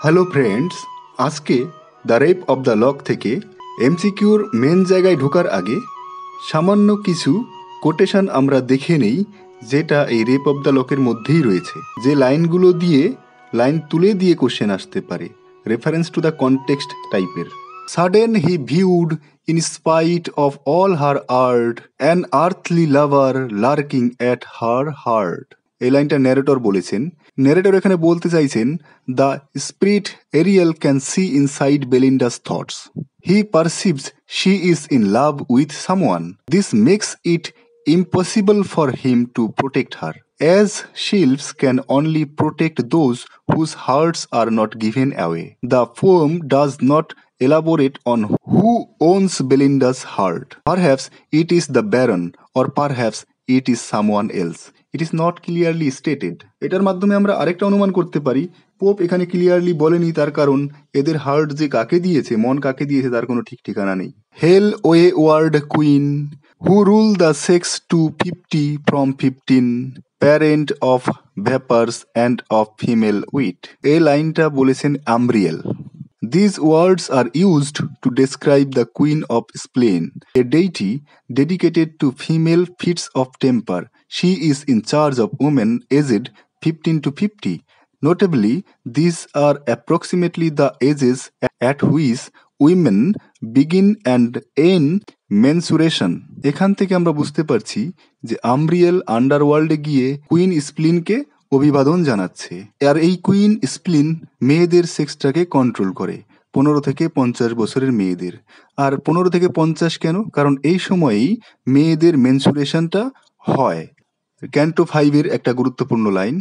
Hello friends, আজকে the rape of the lock থেকে এমসিকিউর মেন জায়গায় ঢোকার আগে সামান্য কিছু কোটেশন আমরা দেখে নেই, যেটা এই রেপ অব দ্য লকের মধ্যেই রয়েছে। যে লাইনগুলো দিয়ে লাইন তুলে দিয়ে কোশ্চেন আসতে পারে, রেফারেন্স টু দ্য কনটেক্সট টাইপের। Sudden he viewed in spite of all her art an earthly lover lurking at her heart. এই লাইনটা ন্যারেটর বলেছেন। ন্যারেটর এখানে বলতে চাইছেন, the spirit Ariel can see inside Belinda's thoughts. He perceives she is in love with someone. This makes it impossible for him to protect her, as shields can only protect those whose hearts are not given away. The poem does not elaborate on who owns Belinda's heart. Perhaps it is the Baron, or perhaps it is someone else. It is not clearly stated. এটার মাধ্যমে আমরা আরেকটা অনুমান করতে পারি, pope এখানে clearly বলেনি, তার কারণ এদের হার্ট যে কাকে দিয়েছে, মন কাকে দিয়েছে, তার কোনো ঠিক ঠিকানা নেই। Hail wayward queen who rule the sex to 50 from 15, parent of vapours and of female wit. এই লাইনটা বলেছেন আমরিয়েল। These words are used to describe the Queen of Spleen, a deity dedicated to female fits of temper. She is in charge of women aged 15 to 50. Notably, these are approximately the ages at which women begin and end menstruation. এখান থেকে আমরা বুঝতে পারছি যে আমরিয়েল আন্ডারওয়ার্ল্ডে গিয়ে queen স্প্লিনকে অভিবাদন জানাচ্ছে। আর এই কুইন স্প্লিন মেয়েদের সেক্সটাকে কন্ট্রোল করে, 15 থেকে 50 বছরের মেয়েদের। আর 15 থেকে 50 কেন? কারণ এই সময়েই মেয়েদের মেনসুরেশনটা হয়। ক্যান্টো 5-এর একটা গুরুত্বপূর্ণ line,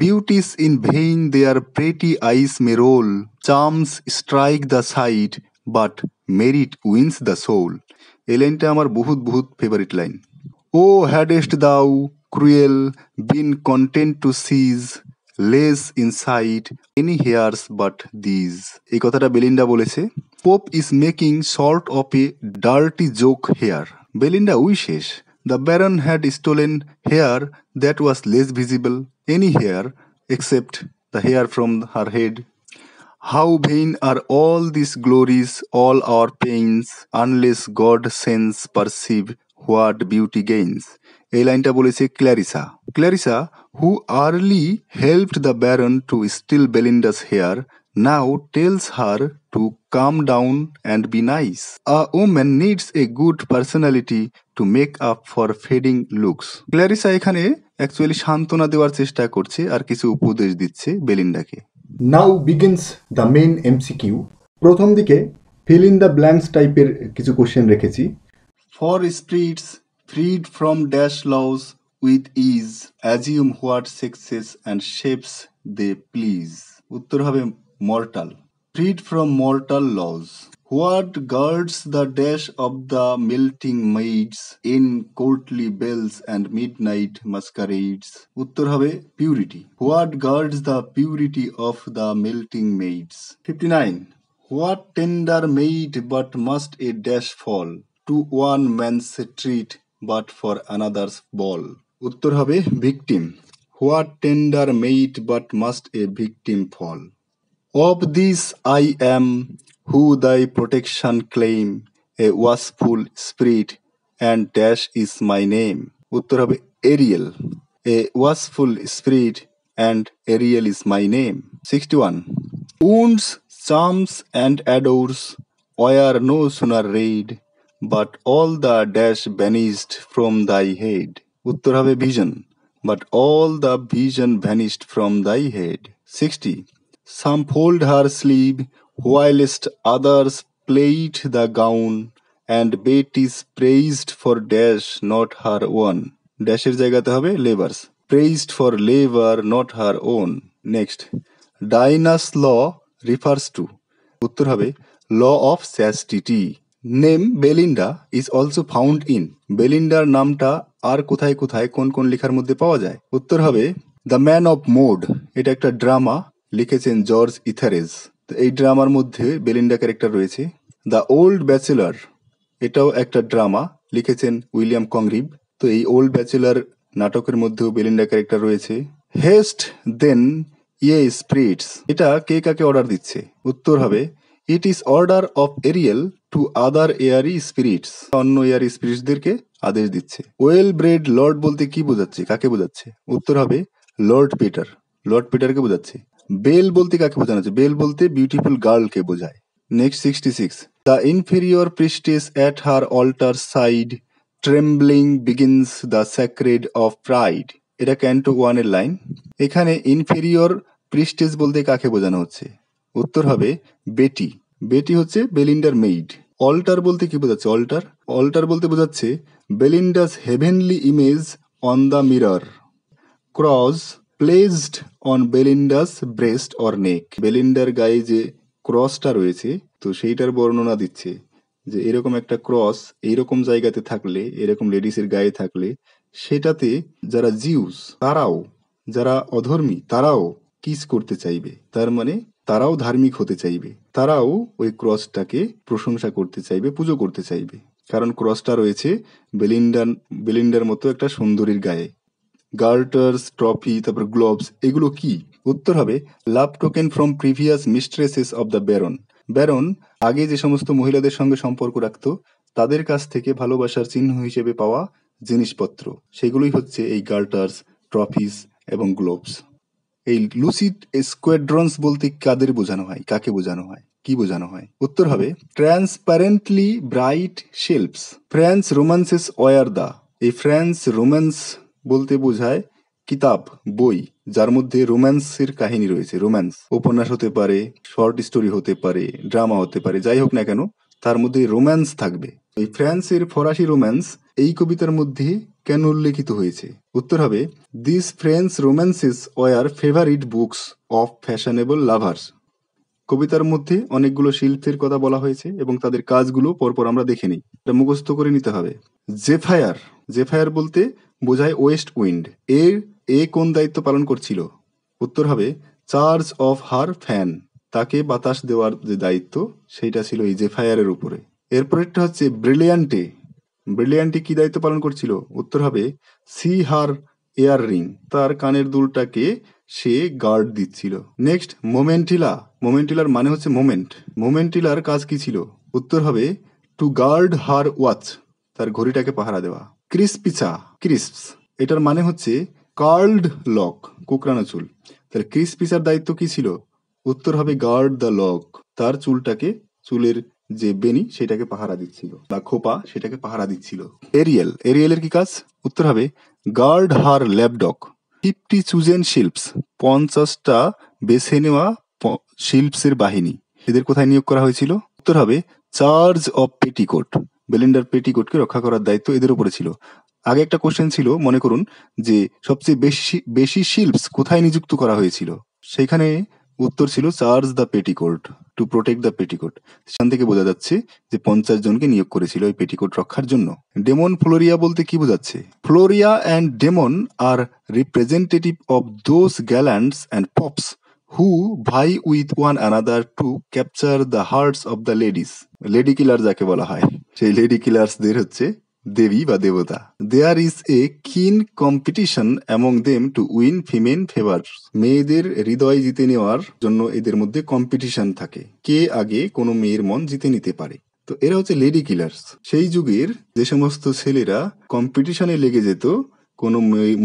beauties in vain their pretty eyes may roll, charms strike the side but merit wins the soul. এই লাইনটা আমার বহুত favourite line. O hadst thou cruel been content to seize less inside any hairs but these. এই কথাটা Belinda বলেছে। Pope is making sort of a dirty joke here. Belinda wishes the baron had stolen hair that was less visible any hair except the hair from her head. How vain are all these glories, all our pains, unless God sends perceive what beauty gains. এই লাইনটা বলেছে ক্ল্যারিসা। ক্ল্যারিসা, who early helped the Baron to steal Belinda's hair, now tells her to calm down and be nice. A woman needs a good personality to make up for fading looks. ক্ল্যারিসা এখানে actually সান্ত্বনা দেওয়ার চেষ্টা করছে আর কিছু উপদেশ দিচ্ছে বেলিন্ডাকে। নাও begins the main MCQ. প্রথম দিকে ফিল ইন দ্য ব্ল্যাঙ্কস টাইপের কিছু কোশ্চেন রেখেছি। For spirits freed from dash laws with ease assume what sexes and shapes they please. উত্তর হবে mortal. Freed from mortal laws. What guards the dash of the melting maids in courtly balls and midnight masquerades. উত্তর হবে purity. What guards the purity of the melting maids. 59. What tender maid but must a dash fall to one man's treat but for another's ball. উত্তর হবে victim. What tender maid but must a victim fall. Of this I am, who thy protection claim, a watchful spirit, and dash is my name. উত্তর হবে Ariel. A watchful spirit and Ariel is my name. 61. Wounds, charms, and adors were no sooner raid, but all the dash vanished from thy head. উত্তর হবে vision. But all the vision vanished from thy head. 60. Some fold her sleeve, whilst others plait the gown, and Betty is praised for dash not her own. ড্যাশের জায়গাতে হবে labours. Praised for labor not her own. Next, Dinah's law refers to. উত্তর হবে law of chastity. Name Belinda is also found in. বেলিন্ডার নামটা আর কোথায় কোথায় কোন কোন লেখার মধ্যে পাওয়া যায়? উত্তর হবে দ্য ম্যান অফ মোড। এটা একটা ড্রামা, লিখেছেন জর্জ ইথারেজ। তো এই ড্রামার মধ্যে বেলিন্ডা ক্যারেক্টার রয়েছে। দ্য ওল্ড ব্যাচেলার, এটাও একটা ড্রামা, লিখেছেন উইলিয়াম কংরিভ। তো এই ওল্ড ব্যাচেলার নাটকের মধ্যেও বেলিন্ডা ক্যারেক্টার রয়েছে। হেস্ট দেন ইয়ে স্পিরিটস, এটা কে কাকে অর্ডার দিচ্ছে? উত্তর হবে it is order of Ariel to other Airee spirits, অন্য এয়ারি স্পিরিটসদেরকে আদেশ দিচ্ছে। ওয়েল ব্রেড লর্ড বলতে কি বোঝাচ্ছে, কাকে বোঝাচ্ছে? উত্তর হবে লর্ড পিটার, লর্ড পিটারকে বোঝাচ্ছে। বেল বলতে কাকে বোঝানো হচ্ছে? বেল বলতে বিউটিফুল গার্লকে বোঝায়। Next 66, the inferior priestess at her altar side trembling begins the sacred of pride, এটা ক্যান্টো 1 এর লাইন। এখানে ইনফেরিয়র প্রিস্টেস বলতে কাকে বোঝানো হচ্ছে? উত্তর হবে বেটি, বেটি হচ্ছে বেলিন্ডার মেইড। অল্টার বলতে কি বোঝাচ্ছে? অল্টার, অল্টার বলতে বোঝাচ্ছে Belinda's heavenly image on the mirror, cross placed on Belinda's breast or neck, বেলিন্ডার গায়ে যে ক্রসটা রয়েছে তো সেইটার বর্ণনা দিচ্ছে যে এরকম একটা ক্রস এইরকম জায়গাতে থাকলে, এরকম লেডিসের গায়ে থাকলে সেটাতে যারা জিউস তারাও, যারা অধর্মী তারাও কিস করতে চাইবে, তার মানে তারাও ধার্মিক হতে চাইবে, তারাও ওই ক্রসটাকে প্রশংসা করতে চাইবে, পুজো করতে চাইবে, কারণ ক্রসটা রয়েছে বেলিন্ডার বেলিন্ডার মতো একটা সুন্দরীর গায়ে। গার্টার্স, ট্রফি, তারপর গ্লোভস, এগুলো কি? উত্তর হবে love token from previous mistresses of the baron, baron আগে যে সমস্ত মহিলাদের সঙ্গে সম্পর্ক রাখতো তাদের কাছ থেকে ভালোবাসার চিহ্ন হিসেবে পাওয়া জিনিসপত্র, সেগুলোই হচ্ছে এই গার্টার্স, ট্রফিস এবং গ্লোভস। এই লুসিড স্কোয়াড্রন্স বলতে কাদের বোঝানো হয়, কাকে বোঝানো হয়, কি বোঝানো হয়? উত্তর হবে transparently bright shelves France romances were the, এই ফ্রান্স রোম্যান্স বলতে বোঝায় কিতাব, বই যার মধ্যে রোম্যান্সের কাহিনী রয়েছে। রোম্যান্স উপন্যাস হতে পারে, শর্ট স্টোরি হতে পারে, ড্রামা হতে পারে, যাই হোক না কেন তার মধ্যে রোম্যান্স থাকবে। এই ফ্রান্সের ফরাসি রোম্যান্স এই কবিতার মধ্যে কেন উল্লেখিত হয়েছে? উত্তর হবে this French romances were favourite books of fashionable lovers, কবিতার মধ্যে অনেকগুলো শিল্পের কথা বলা হয়েছে এবং তাদের কাজগুলো পরপর আমরা দেখে নিই, এটা মুখস্থ করে নিতে হবে। জেফায়ার, জেফায়ার বলতে বোঝায় ওয়েস্ট উইন্ড, এর এ কোন দায়িত্ব পালন করছিল? উত্তর হবে চার্জ অফ হার ফ্যান, তাকে বাতাস দেওয়ার যে দায়িত্ব সেইটা ছিল এই জেফায়ারের উপরে। এরপরেরটা হচ্ছে ব্রিলিয়ান্টে, ব্রিলিয়ান্টে কি দায়িত্ব পালন করছিল? উত্তর হবে সি হার এয়ার রিং, তার কানের দুলটাকে সে গার্ড দিচ্ছিল। নেক্সট মোমেন্টিলা, মোমেন্টিলার মানে হচ্ছে মোমেন্ট, মোমেন্টিলার কাজ কি ছিল? উত্তর হবে টু গার্ড হার ওয়াচ, তার ঘড়িটাকে পাহারা দেওয়া। ক্রিসপিচা, ক্রিসপস, এটার মানে হচ্ছে কার্লড লক, কুকরানো চুল, তাহলে ক্রিসপিচার দায়িত্ব কি ছিল? উত্তর হবে গার্ড দ্য লক, তার চুলটাকে, চুলের যে বেনি সেটাকে পাহারা দিচ্ছিল বা খোপা সেটাকে পাহারা দিচ্ছিল। এরিয়েল, এরিয়েলের কি কাজ? উত্তর হবে গার্ড হার ল্যাপডগ। 50 চুজেন শিল্পস, 50টা বেছে নেওয়া শিল্পসের বাহিনী, এদের কোথায় নিয়োগ করা হয়েছিল? উত্তর হবে চার্জ অফ পেটিকোট, বেলিন্ডার পেটিকোটকে রক্ষা করার দায়িত্ব এদের উপরে ছিল। আগে একটা কোশ্চেন ছিল, মনে করুন যে সবচেয়ে বেশি বেশি শিল্পস কোথায় নিযুক্ত করা হয়েছিল, সেখানে উত্তর ছিল charge the petticoat, to protect the petticoat. সেখান থেকে বোঝা যাচ্ছে যে 50 জনকে নিয়োগ করেছিল এই পেটিকোট রক্ষার জন্য। ডেমন ফ্লোরিয়া বলতে কি বোঝাচ্ছে? Florio and Damon are representative of those gallants and fops who vie with one another to capture the hearts of the ladies, lady killer যাকে বলা হয়, সেই লেডি কিলার্সদের হচ্ছে দেবী বা দেবতা। দেয়ার is a keen competition among them to win female favour, মেয়েদের হৃদয় জিতে নেওয়ার জন্য এদের মধ্যে কম্পিটিশন থাকে, কে আগে কোনো মেয়ের মন জিতে নিতে পারে। তো এরা হচ্ছে লেডি কিলার্স। সেই যুগের যে সমস্ত ছেলেরা কম্পিটিশনে লেগে যেত কোনো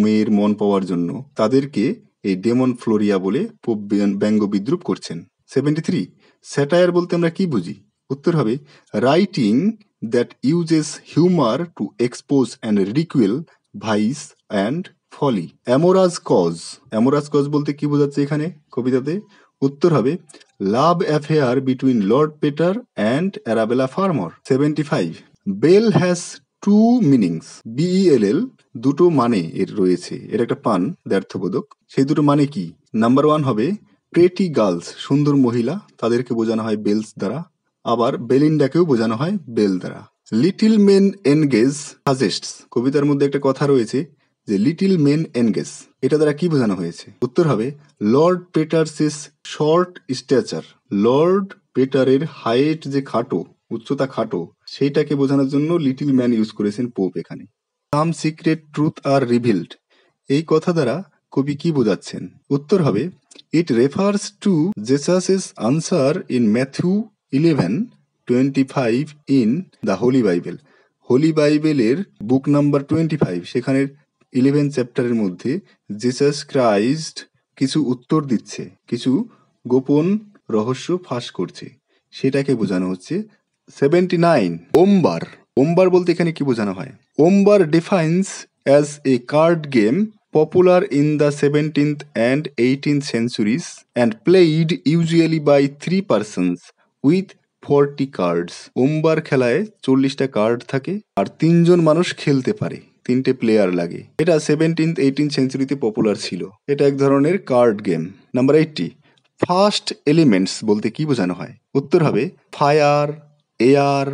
মেয়ের মন পাওয়ার জন্য, তাদেরকে এই ডেমন ফ্লোরিয়া বলে ব্যঙ্গ বিদ্রুপ করছেন। 73, স্যাটায়ার বলতে আমরা কি বুঝি? উত্তর হবে writing that uses humor to expose and ridicule vice and folly. Amora's cause, Amora's cause বলতে কি বোঝাচ্ছে এখানে কবিতাতে? উত্তর হবে love affair between Lord Petre and Arabella Fermor. 75, bell has two meanings, BELL দুটো মানে এর রয়েছে, এর একটা পান দ্ব্যর্থবোধক, সেই দুটো মানে কি? নাম্বার 1 হবে প্রেটি গার্লস, সুন্দর মহিলা, তাদেরকে বোঝানো হয় বেলস দ্বারা, আবার বেলিন্ডাকেও বোঝানো হয় বেল দ্বারা। লিটিল মেন এনগেজ সাজেস্টস, কবিতার মধ্যে একটা কথা রয়েছে যে লিটিল মেন এনগেজ, এটা দ্বারা কি বোঝানো হয়েছে? উত্তর হবে Lord Petre's short stature, Lord পেটারের হাইট যে খাটো, উচ্চতা খাটো, সেইটাকে বোঝানোর জন্য লিটিল ম্যান ইউজ করেছেন পোপ এখানে। Some secret truth are revealed, এই কথা দ্বারা কবি কি বোঝাচ্ছেন? উত্তর হবে it refers to Jesus's answer in Matthew 11:25 in the Holy Bible. Holy বাইবেলের বুক নাম্বার 25 সেখানের 11 চ্যাপ্টারের মধ্যে জেসাস ক্রাইস্ট কিছু উত্তর দিচ্ছে, কিছু গোপন রহস্য ফাঁস করছে, সেটাকে বোঝানো হচ্ছে। 79 ওমবার। ওমবার বলতে এখানে কি বোঝানো হয়? Ombre defines as a card game popular in the 17th and 18th centuries and played usually by 3 persons with 40 cards. ওমবার খেলায় 40টা কার্ড থাকে আর 3জন মানুষ খেলতে পারে, 3টে প্লেয়ার লাগে। এটা 17th 18th সেঞ্চুরিতে পপুলার ছিল। এটা এক ধরনের card game. Number 80 first elements বলতে কি বোঝানো হয়? উত্তর হবে ফায়ার, এয়ার,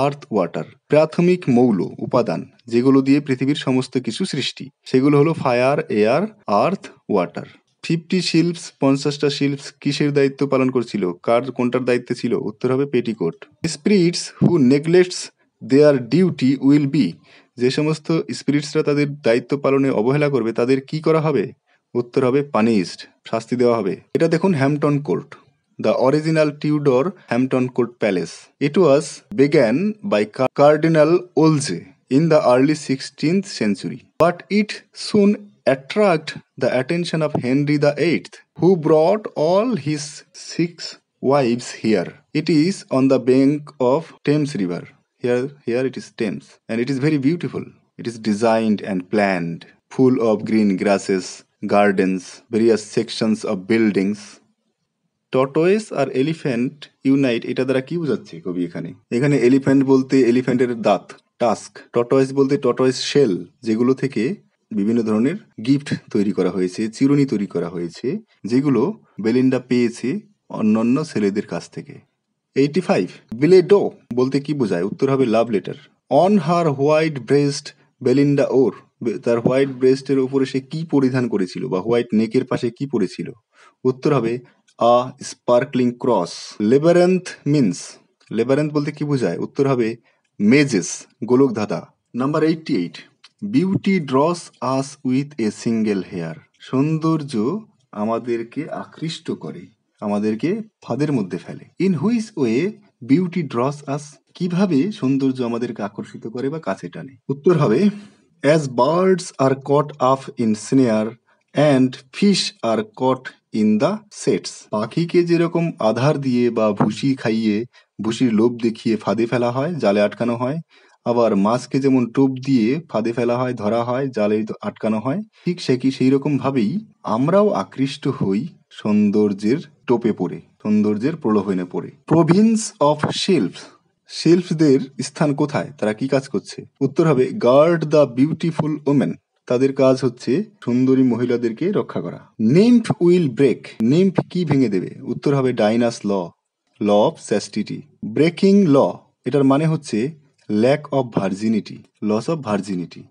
আর্থ, ওয়াটার। প্রাথমিক মৌল উপাদান যেগুলো দিয়ে পৃথিবীর সমস্ত কিছু সৃষ্টি, সেগুলো হলো ফায়ার, এয়ার, আর্থ, ওয়াটার। 50 শিল্পস 50টা শিল্পস কিসের দায়িত্ব পালন করছিল? কোনটার দায়িত্বে ছিল? উত্তর হবে petticoat. Spirits who neglects their duty will be. যে সমস্ত স্পিরিটসরা তাদের দায়িত্ব পালনে অবহেলা করবে তাদের কি করা হবে? উত্তর হবে পানিশড, শাস্তি দেওয়া হবে। এটা দেখুন Hampton court, the original Tudor Hampton Court Palace. It was begun by Cardinal Wolsey in the early 16th century, but it soon attracted the attention of Henry VIII, who brought all his 6 wives here. It is on the bank of Thames River. Here it is Thames, and it is very beautiful. It is designed and planned, full of green grasses, gardens, various sections of buildings. Tortoise আর elephant unite, এটা দ্বারা কি বোঝাচ্ছে কবি এখানে? এখানে elephant বলতে এলিফ্যান্টের দাঁত, টাস্ক। টর্টয়েস বলতে টর্টয়েস শেল, যেগুলো থেকে বিভিন্ন ধরনের গিফট তৈরি করা হয়েছে, চিরুনি তৈরি করা হয়েছে, যেগুলো বেলিন্ডা পেয়েছে অন্যান্য ছেলেদের কাছ থেকে। 85 বিলেডো বলতে কি বোঝায়? উত্তর হবে love letter. On her white breast Belinda ওর, তার হোয়াইট ব্রেস্টের উপরে সে কি পরিধান করেছিল বা হোয়াইট নেকের পাশে কি পরেছিল? উত্তর হবে a sparkling cross. Labyrinth means, labyrinth বলতে কি বোঝায়? উত্তর হবে মেজেস, গোলক ধাঁধা। Number 88 beauty draws us with a single hair. সৌন্দর্য আমাদেরকে আকৃষ্ট করে, আমাদেরকে ফাঁদের মধ্যে ফেলে। In which way beauty draws us, কিভাবে সৌন্দর্য আমাদেরকে আকর্ষিত করে বা কাছে টানে? উত্তর হবে as birds are caught up in snare and fish are caught in the sets. পাখিকে যেরকম আধার দিয়ে বা ভুসি খাইয়ে, ভুসির লোভ দেখিয়ে ফাঁদে ফেলা হয়, জালে আটকানো হয়, আবার মাছকে যেমন টোপ দিয়ে ফাঁদে ফেলা হয়, ধরা হয়, জালে আটকানো হয়, ঠিক সেই রকম ভাবেই আমরাও আকৃষ্ট হই সৌন্দর্যের টোপে পড়ে, সৌন্দর্যের প্রলোভনে পড়ে। প্রভিন্স অফ শিল্পস, শিল্পসদের স্থান কোথায়? তারা কি কাজ করছে? উত্তর হবে গার্ড দ্য বিউটিফুল ওমেন, তাদের কাজ হচ্ছে সুন্দরী মহিলাদেরকে রক্ষা করা। নিম্ফ উইল ব্রেক, নিম্ফ কি ভেঙে দেবে? উত্তর হবে ডাইনাস ল, ল অফ চ্যাস্টিটি। ব্রেকিং ল, এটার মানে হচ্ছে lack of virginity, loss of virginity.